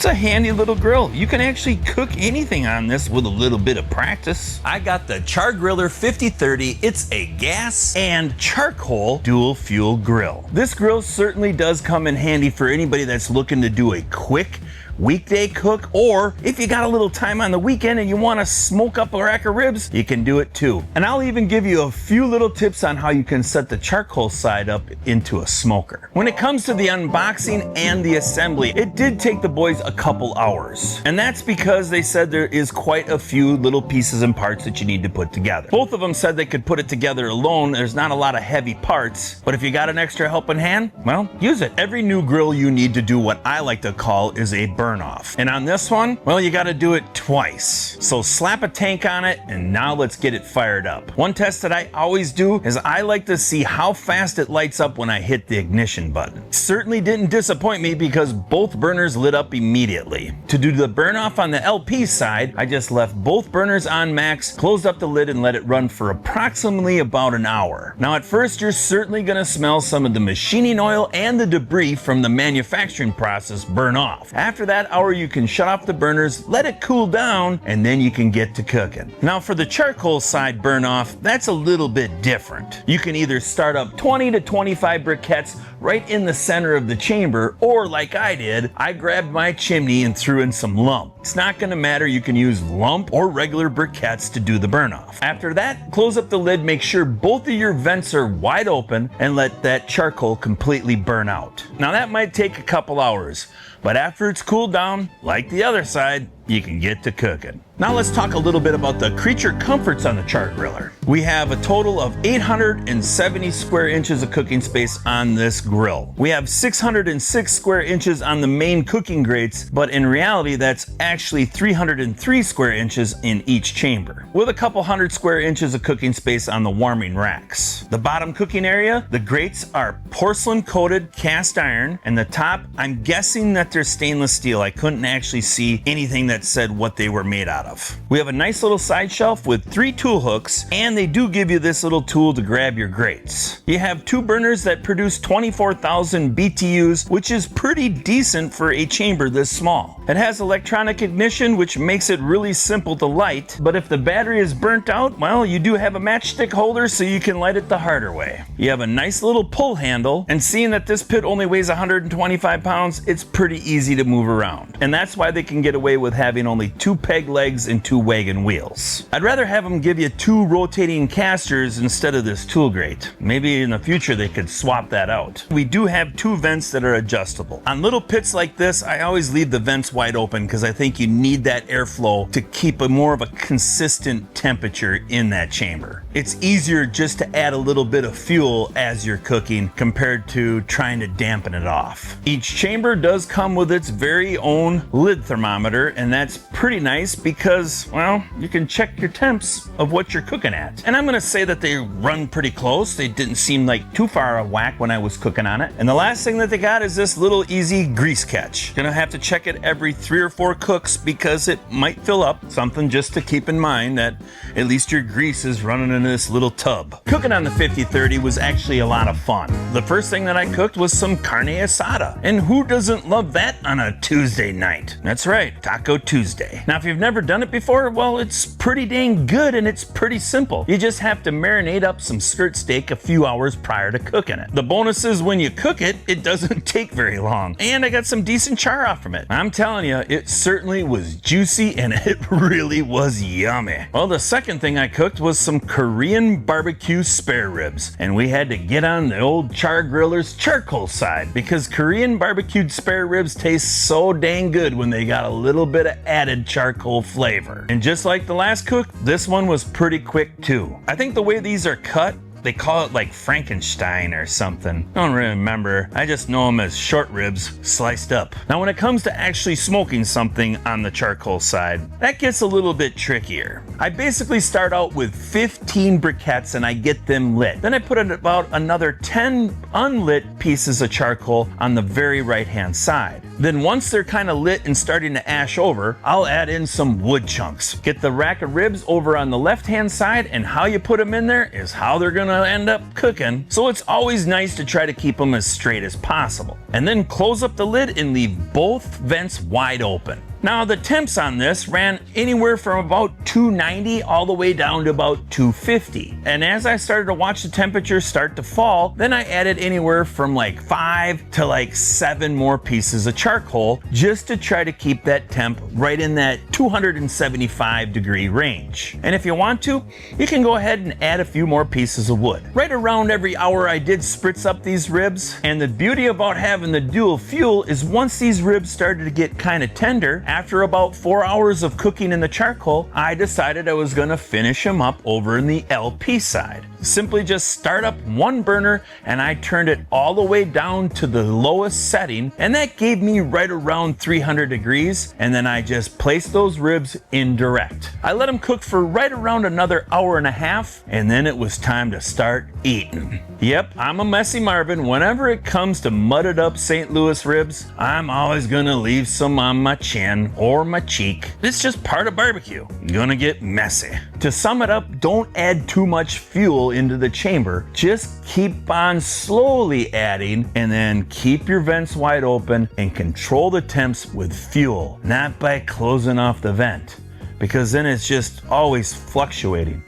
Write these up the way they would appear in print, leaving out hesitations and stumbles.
It's a handy little grill. You can actually cook anything on this with a little bit of practice. I got the Char-Griller 5030. It's a gas and charcoal dual fuel grill. This grill certainly does come in handy for anybody that's looking to do a quick weekday cook, or if you got a little time on the weekend and you want to smoke up a rack of ribs, you can do it too. And I'll even give you a few little tips on how you can set the charcoal side up into a smoker. When it comes to the unboxing and the assembly, it did take the boys a couple hours. And that's because they said there is quite a few little pieces and parts that you need to put together. Both of them said they could put it together alone. There's not a lot of heavy parts, but if you got an extra helping hand, well, use it. Every new grill you need to do what I like to call is a burnoff. And on this one, well, you got to do it twice. So slap a tank on it, and now let's get it fired up. One test that I always do is I like to see how fast it lights up when I hit the ignition button. Certainly didn't disappoint me because both burners lit up immediately. To do the burn off on the LP side, I just left both burners on max, closed up the lid, and let it run for approximately about an hour. Now at first, you're certainly going to smell some of the machining oil and the debris from the manufacturing process burn off. After that hour, you can shut off the burners, let it cool down, and then you can get to cooking. Now for the charcoal side burn off, that's a little bit different. You can either start up 20 to 25 briquettes right in the center of the chamber, or like I did, I grabbed my chimney and threw in some lump. It's not going to matter, you can use lump or regular briquettes to do the burn off. After that, close up the lid, make sure both of your vents are wide open, and let that charcoal completely burn out. Now that might take a couple hours, but after it's cooled down, like the other side, you can get to cooking. Now let's talk a little bit about the creature comforts on the Char-Griller. We have a total of 870 square inches of cooking space on this grill. We have 606 square inches on the main cooking grates, but in reality that's actually 303 square inches in each chamber, with a couple hundred square inches of cooking space on the warming racks. The bottom cooking area, the grates are porcelain coated cast iron, and the top, I'm guessing that they're stainless steel. I couldn't actually see anything that said what they were made out of. We have a nice little side shelf with 3 tool hooks, and they do give you this little tool to grab your grates. You have 2 burners that produce 24,000 BTUs, which is pretty decent for a chamber this small. It has electronic ignition, which makes it really simple to light, but if the battery is burnt out, well, you do have a matchstick holder so you can light it the harder way. You have a nice little pull handle, and seeing that this pit only weighs 125 pounds, it's pretty easy to move around. And that's why they can get away with having only 2 peg legs and 2 wagon wheels. I'd rather have them give you 2 rotating casters instead of this tool grate. Maybe in the future they could swap that out. We do have 2 vents that are adjustable. On little pits like this, I always leave the vents wide open because I think you need that airflow to keep a more of a consistent temperature in that chamber. It's easier just to add a little bit of fuel as you're cooking compared to trying to dampen it off. Each chamber does come with its very own lid thermometer, and that's pretty nice because, well, you can check your temps of what you're cooking at. And I'm gonna say that they run pretty close. They didn't seem like too far a whack when I was cooking on it. And the last thing that they got is this little easy grease catch. Gonna have to check it every 3 or 4 cooks because it might fill up. Something just to keep in mind, that at least your grease is running in this little tub. Cooking on the 5030 was actually a lot of fun. The first thing that I cooked was some Carne Asada. And who doesn't love that on a Tuesday night? That's right, Taco Tuesday. Now if you've never done it before, well, it's pretty dang good and it's pretty simple. You just have to marinate up some skirt steak a few hours prior to cooking it. The bonus is when you cook it, it doesn't take very long. And I got some decent char off from it. I'm telling you, it certainly was juicy and it really was yummy. Well, the second thing I cooked was some Korean barbecue spare ribs. And we had to get on the old Char-Griller's charcoal side because Korean barbecued spare ribs taste so dang good when they got a little bit of added charcoal flavor. And just like the last cook, this one was pretty quick too. I think the way these are cut, they call it like Frankenstein or something. I don't really remember. I just know them as short ribs sliced up. Now when it comes to actually smoking something on the charcoal side, that gets a little bit trickier. I basically start out with 15 briquettes and I get them lit. Then I put in about another 10 unlit pieces of charcoal on the very right hand side. Then once they're kind of lit and starting to ash over, I'll add in some wood chunks. Get the rack of ribs over on the left-hand side, and how you put them in there is how they're gonna end up cooking. So it's always nice to try to keep them as straight as possible. And then close up the lid and leave both vents wide open. Now the temps on this ran anywhere from about 290 all the way down to about 250. And as I started to watch the temperature start to fall, then I added anywhere from like 5 to like 7 more pieces of charcoal just to try to keep that temp right in that 275 degree range. And if you want to, you can go ahead and add a few more pieces of wood. Right around every hour I did spritz up these ribs, and the beauty about having the dual fuel is once these ribs started to get kind of tender, after about 4 hours of cooking in the charcoal, I decided I was gonna finish them up over in the LP side. Simply just start up one burner and I turned it all the way down to the lowest setting, and that gave me right around 300 degrees, and then I just placed those ribs in direct. I let them cook for right around another hour and a half, and then it was time to start eating. Yep, I'm a messy Marvin. Whenever it comes to mudded up St. Louis ribs, I'm always gonna leave some on my chin or my cheek. It's just part of barbecue. Gonna get messy. To sum it up, don't add too much fuel into the chamber. Just keep on slowly adding, and then keep your vents wide open and control the temps with fuel, not by closing off the vent, because then it's just always fluctuating.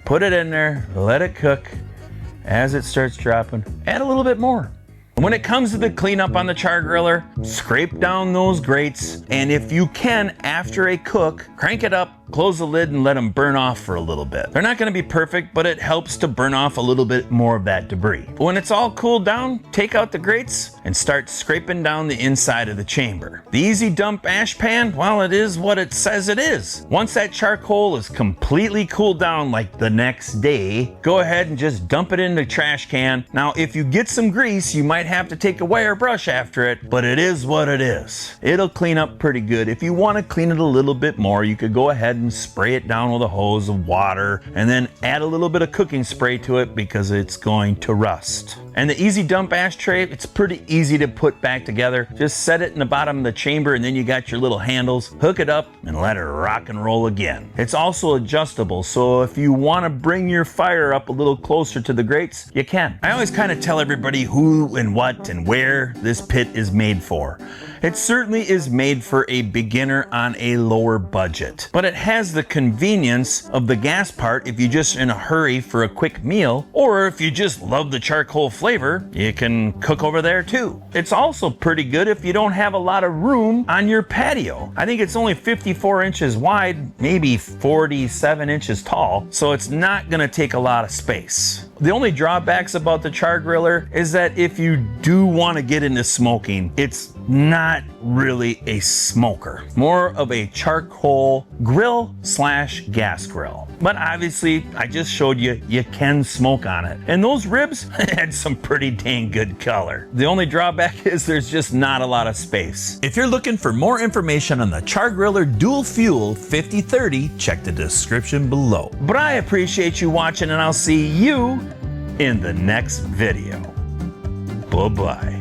Put it in there, let it cook. As it starts dropping, add a little bit more. When it comes to the cleanup on the Char-Griller, scrape down those grates, and if you can, after a cook, crank it up, close the lid, and let them burn off for a little bit. They're not going to be perfect, but it helps to burn off a little bit more of that debris. When it's all cooled down, take out the grates and start scraping down the inside of the chamber. The easy dump ash pan, well, it is what it says it is. Once that charcoal is completely cooled down, like the next day, go ahead and just dump it in the trash can. Now, if you get some grease, you might have to take a wire brush after it, but it is what it is. It'll clean up pretty good. If you want to clean it a little bit more, you could go ahead and spray it down with a hose of water and then add a little bit of cooking spray to it because it's going to rust. And the easy dump ashtray, it's pretty easy to put back together. Just set it in the bottom of the chamber, and then you got your little handles. Hook it up and let it rock and roll again. It's also adjustable, so if you want to bring your fire up a little closer to the grates, you can. I always kind of tell everybody who and what and where this pit is made for. It certainly is made for a beginner on a lower budget, but it has the convenience of the gas part if you're just in a hurry for a quick meal, or if you just love the charcoal flavor, you can cook over there too. It's also pretty good if you don't have a lot of room on your patio. I think it's only 54 inches wide, maybe 47 inches tall, so it's not gonna take a lot of space. The only drawbacks about the Char-Griller is that if you do want to get into smoking, it's not really a smoker, more of a charcoal grill / gas grill. But obviously, I just showed you, you can smoke on it. And those ribs had some pretty dang good color. The only drawback is there's just not a lot of space. If you're looking for more information on the Char-Griller Dual Fuel 5030, check the description below. But I appreciate you watching, and I'll see you in the next video. Bye-bye.